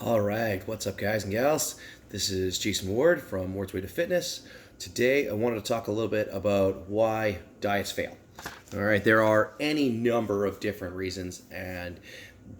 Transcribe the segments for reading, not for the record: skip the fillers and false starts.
All right, what's up, guys and gals? This is Jason Ward from Ward's Way to Fitness. Today, I wanted to talk a little bit about why diets fail. All right, there are any number of different reasons, and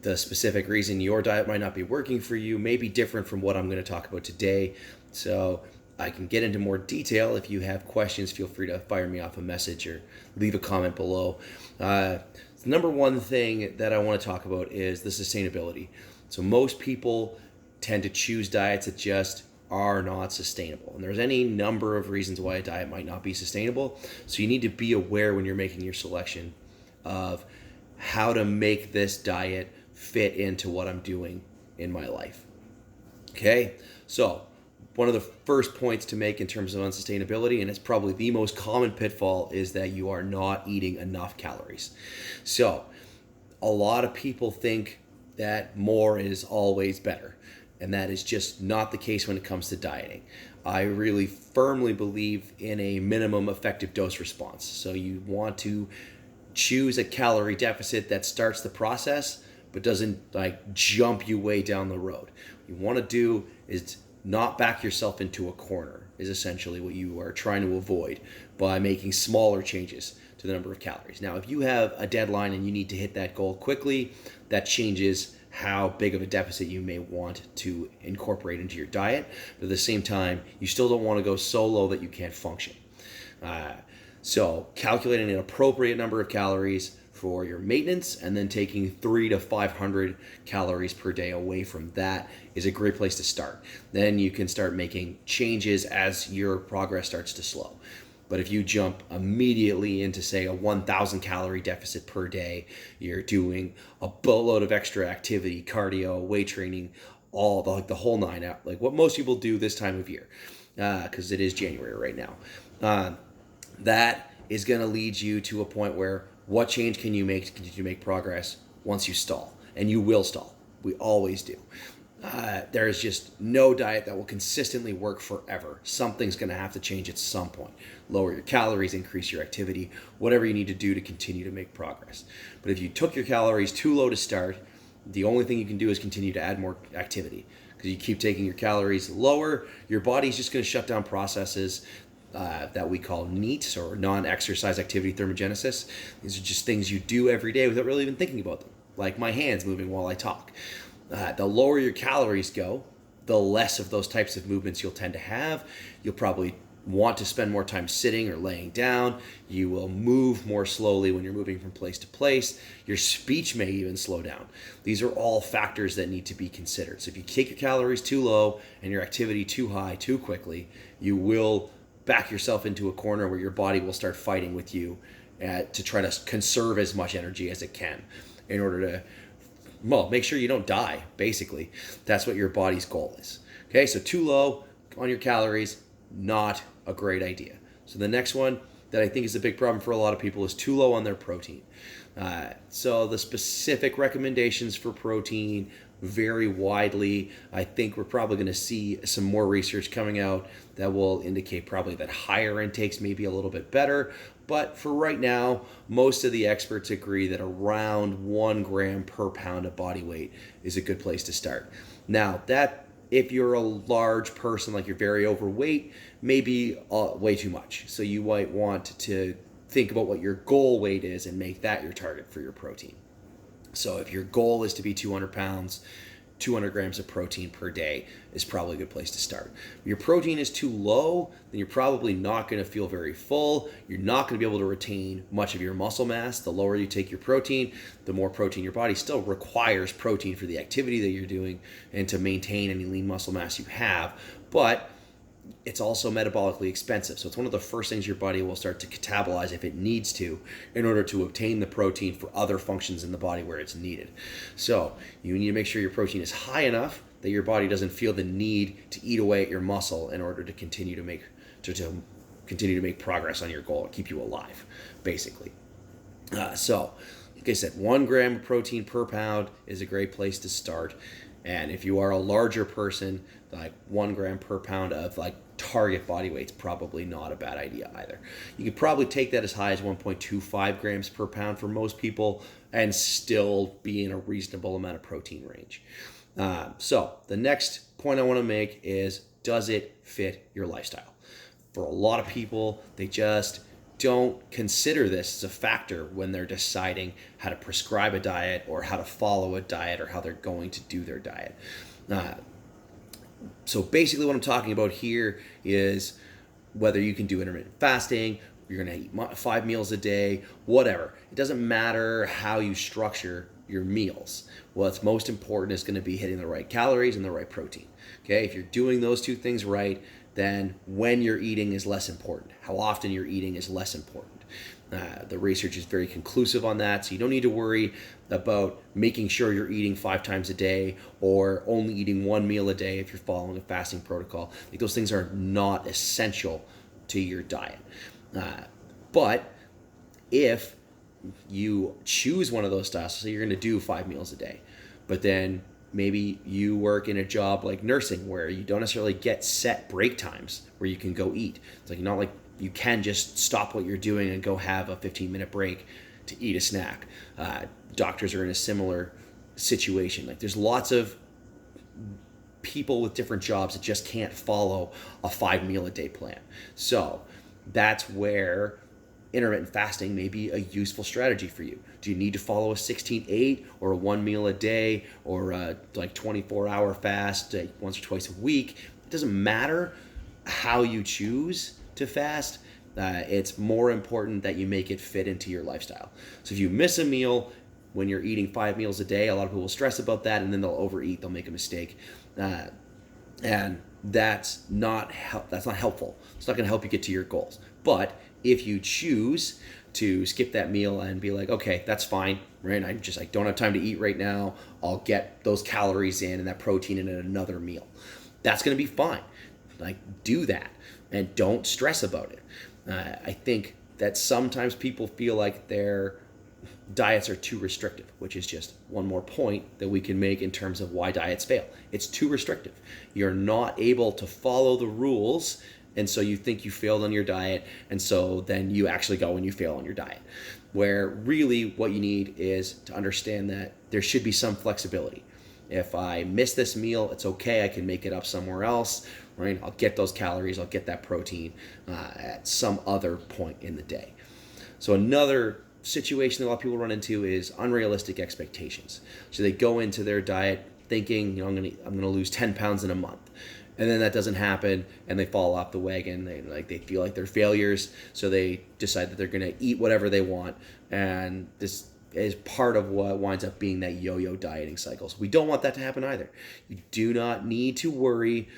the specific reason your diet might not be working for you may be different from what I'm going to talk about today. So, I can get into more detail. If you have questions, feel free to fire me off a message or leave a comment below. The number one thing that I want to talk about is the sustainability. So most people tend to choose diets that just are not sustainable. And there's any number of reasons why a diet might not be sustainable. So you need to be aware when you're making your selection of how to make this diet fit into what I'm doing in my life. Okay? So, one of the first points to make in terms of unsustainability, and it's probably the most common pitfall, is that you are not eating enough calories. So, a lot of people think that more is always better, and that is just not the case when it comes to dieting. I really firmly believe in a minimum effective dose response. So, you want to choose a calorie deficit that starts the process but doesn't like jump you way down the road. What you want to do is not back yourself into a corner, is essentially what you are trying to avoid by making smaller changes to the number of calories. Now, if you have a deadline and you need to hit that goal quickly, that changes how big of a deficit you may want to incorporate into your diet. But at the same time, you still don't want to go so low that you can't function. So calculating an appropriate number of calories for your maintenance and then taking 3 to 500 calories per day away from that is a great place to start. Then you can start making changes as your progress starts to slow. But if you jump immediately into, say, a 1,000 calorie deficit per day, you're doing a boatload of extra activity, cardio, weight training, all the whole nine out, like what most people do this time of year, because it is January right now. That is going to lead you to a point where what change can you make to continue to make progress once you stall? And you will stall. We always do. There is just no diet that will consistently work forever. Something's going to have to change at some point. Lower your calories, increase your activity, whatever you need to do to continue to make progress. But if you took your calories too low to start, the only thing you can do is continue to add more activity. Because you keep taking your calories lower, your body's just going to shut down processes that we call NEAT, or non-exercise activity thermogenesis. These are just things you do every day without really even thinking about them, like my hands moving while I talk. The lower your calories go, the less of those types of movements you'll tend to have. You'll probably want to spend more time sitting or laying down. You will move more slowly when you're moving from place to place. Your speech may even slow down. These are all factors that need to be considered. So if you take your calories too low and your activity too high too quickly, you will back yourself into a corner where your body will start fighting with you to try to conserve as much energy as it can in order to, well, make sure you don't die, basically. That's what your body's goal is. Okay, so too low on your calories, not a great idea. So the next one that I think is a big problem for a lot of people is too low on their protein. So the specific recommendations for protein vary widely. I think we're probably going to see some more research coming out that will indicate probably that higher intakes may be a little bit better. But for right now, most of the experts agree that around 1 gram per pound of body weight is a good place to start. Now, that if you're a large person, like you're very overweight, maybe way too much. So you might want to think about what your goal weight is and make that your target for your protein. So if your goal is to be 200 pounds, 200 grams of protein per day is probably a good place to start. If your protein is too low, then you're probably not going to feel very full. You're not going to be able to retain much of your muscle mass. The lower you take your protein, the more protein your body still requires protein for the activity that you're doing and to maintain any lean muscle mass you have. But it's also metabolically expensive. So it's one of the first things your body will start to catabolize if it needs to in order to obtain the protein for other functions in the body where it's needed. So you need to make sure your protein is high enough that your body doesn't feel the need to eat away at your muscle in order to continue to make progress on your goal and keep you alive, basically. So like I said, 1 gram of protein per pound is a great place to start. And if you are a larger person, like 1 gram per pound of like target body weight's probably not a bad idea either. You could probably take that as high as 1.25 grams per pound for most people and still be in a reasonable amount of protein range. So the next point I want to make is, does it fit your lifestyle? For a lot of people, they just don't consider this as a factor when they're deciding how to prescribe a diet or how to follow a diet or how they're going to do their diet. So basically what I'm talking about here is whether you can do intermittent fasting, you're going to eat 5 meals a day, whatever. It doesn't matter how you structure your meals. What's most important is going to be hitting the right calories and the right protein. Okay, if you're doing those two things right, then when you're eating is less important. How often you're eating is less important. The research is very conclusive on that, so you don't need to worry about making sure you're eating 5 times a day or only eating 1 meal a day if you're following a fasting protocol. Like, those things are not essential to your diet. But if you choose one of those styles, so you're going to do 5 meals a day, but then maybe you work in a job like nursing where you don't necessarily get set break times where you can go eat. It's like, not like you can just stop what you're doing and go have a 15-minute break to eat a snack. Doctors are in a similar situation. Like, there's lots of people with different jobs that just can't follow a 5 meal a day plan. So that's where intermittent fasting may be a useful strategy for you. Do you need to follow a 16-8 or a 1 meal a day or a 24-hour fast once or twice a week? It doesn't matter how you choose to fast. It's more important that you make it fit into your lifestyle. So if you miss a meal when you're eating 5 meals a day, a lot of people will stress about that, and then they'll overeat, they'll make a mistake. And that's not helpful. It's not going to help you get to your goals. But if you choose to skip that meal and be like, okay, that's fine, right? I don't have time to eat right now. I'll get those calories in and that protein in another meal. That's going to be fine. Like, do that and don't stress about it. I think that sometimes people feel like their diets are too restrictive, which is just one more point that we can make in terms of why diets fail. It's too restrictive. You're not able to follow the rules, and so you think you failed on your diet, and so then you actually go and you fail on your diet. Where really what you need is to understand that there should be some flexibility. If I miss this meal, it's okay. I can make it up somewhere else, right? I'll get those calories, I'll get that protein at some other point in the day. So another situation that a lot of people run into is unrealistic expectations. So they go into their diet thinking, I'm gonna lose 10 pounds in a month, and then that doesn't happen, and they fall off the wagon. They feel like they're failures, so they decide that they're gonna eat whatever they want, and this is part of what winds up being that yo-yo dieting cycle. So we don't want that to happen either. You do not need to worry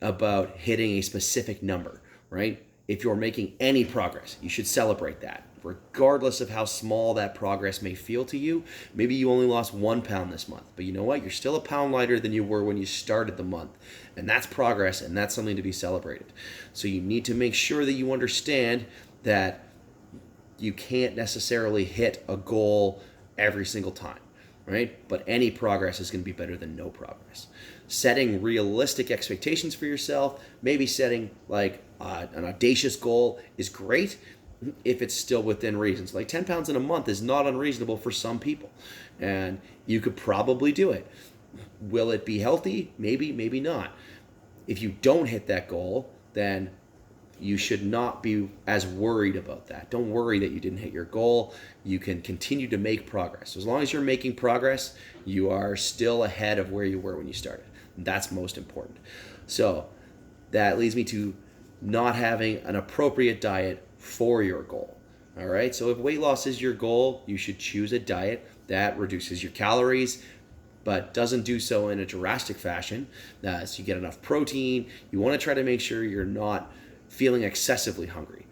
about hitting a specific number, right? If you're making any progress, you should celebrate that, regardless of how small that progress may feel to you. Maybe you only lost 1 pound this month, but you know what? You're still a pound lighter than you were when you started the month. And that's progress, and that's something to be celebrated. So you need to make sure that you understand that you can't necessarily hit a goal every single time, right? But any progress is going to be better than no progress. Setting realistic expectations for yourself, maybe setting like an audacious goal is great if it's still within reason. So like 10 pounds in a month is not unreasonable for some people, and you could probably do it. Will it be healthy? Maybe, maybe not. If you don't hit that goal, then you should not be as worried about that. Don't worry that you didn't hit your goal. You can continue to make progress. So as long as you're making progress, you are still ahead of where you were when you started. That's most important. So that leads me to not having an appropriate diet for your goal. All right. So if weight loss is your goal, you should choose a diet that reduces your calories, but doesn't do so in a drastic fashion. So you get enough protein. You want to try to make sure you're not feeling excessively hungry,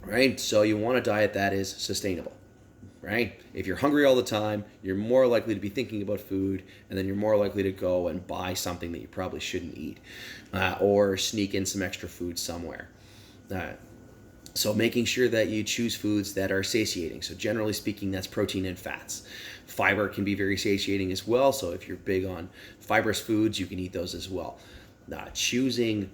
right? So you want a diet that is sustainable, right? If you're hungry all the time, you're more likely to be thinking about food, and then you're more likely to go and buy something that you probably shouldn't eat, or sneak in some extra food somewhere. So making sure that you choose foods that are satiating. So generally speaking, that's protein and fats. Fiber can be very satiating as well. So if you're big on fibrous foods, you can eat those as well. Choosing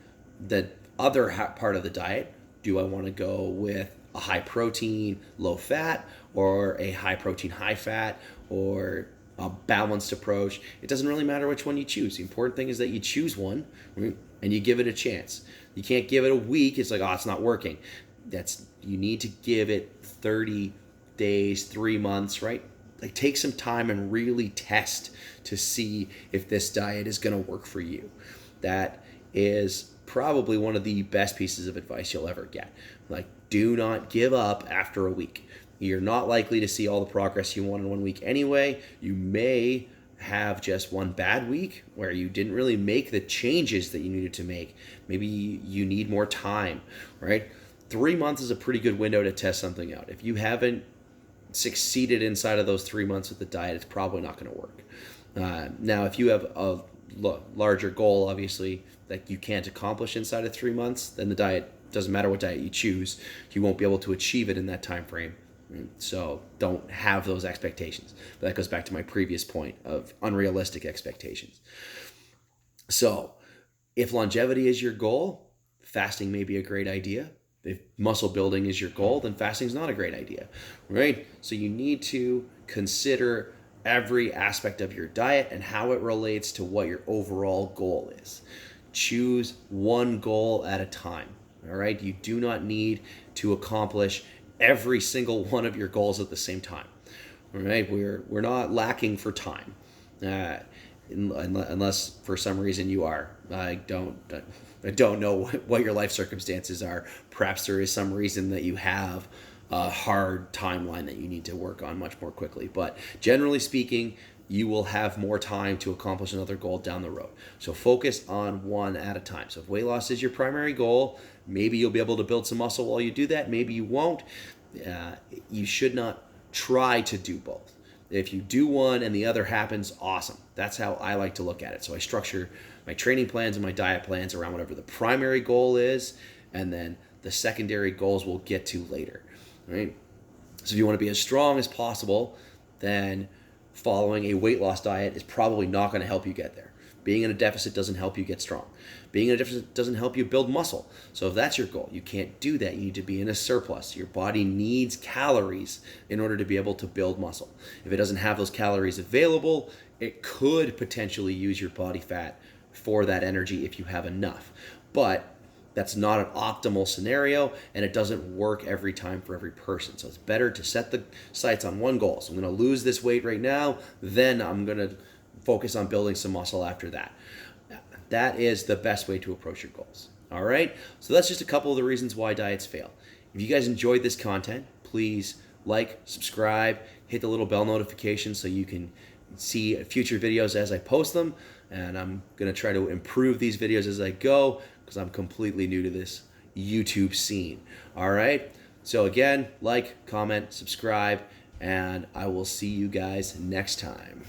the other part of the diet. Do I want to go with a high protein, low fat, or a high protein, high fat, or a balanced approach. It doesn't really matter which one you choose. The important thing is that you choose one, right, and you give it a chance. You can't give it a week. It's like, oh, it's not working. You need to give it 30 days, 3 months, right? Like, take some time and really test to see if this diet is going to work for you. That is probably one of the best pieces of advice you'll ever get. Like, do not give up after a week. You're not likely to see all the progress you want in 1 week anyway. You may have just one bad week where you didn't really make the changes that you needed to make. Maybe you need more time, right? 3 months is a pretty good window to test something out. If you haven't succeeded inside of those 3 months with the diet, it's probably not going to work. Now, if you have a larger goal, obviously, that you can't accomplish inside of 3 months, then the diet, doesn't matter what diet you choose, you won't be able to achieve it in that time frame. So don't have those expectations. But that goes back to my previous point of unrealistic expectations. So if longevity is your goal, fasting may be a great idea. If muscle building is your goal, then fasting is not a great idea, right? So you need to consider every aspect of your diet and how it relates to what your overall goal is. Choose one goal at a time, all right? You do not need to accomplish every single one of your goals at the same time, all right? We're not lacking for time, unless for some reason you are. I don't know what your life circumstances are. Perhaps there is some reason that you have a hard timeline that you need to work on much more quickly. But generally speaking, you will have more time to accomplish another goal down the road. So focus on one at a time. So if weight loss is your primary goal, maybe you'll be able to build some muscle while you do that. Maybe you won't. You should not try to do both. If you do one and the other happens, awesome. That's how I like to look at it. So I structure my training plans and my diet plans around whatever the primary goal is, and then the secondary goals we'll get to later, right? So if you want to be as strong as possible, then following a weight loss diet is probably not going to help you get there. Being in a deficit doesn't help you get strong. Being in a deficit doesn't help you build muscle. So if that's your goal, you can't do that. You need to be in a surplus. Your body needs calories in order to be able to build muscle. If it doesn't have those calories available, it could potentially use your body fat for that energy if you have enough. But that's not an optimal scenario, and it doesn't work every time for every person. So it's better to set the sights on one goal. So I'm going to lose this weight right now, then I'm going to focus on building some muscle after that. That is the best way to approach your goals. All right? So that's just a couple of the reasons why diets fail. If you guys enjoyed this content, please like, subscribe, hit the little bell notification so you can see future videos as I post them. And I'm going to try to improve these videos as I go because I'm completely new to this YouTube scene. All right? So again, like, comment, subscribe, and I will see you guys next time.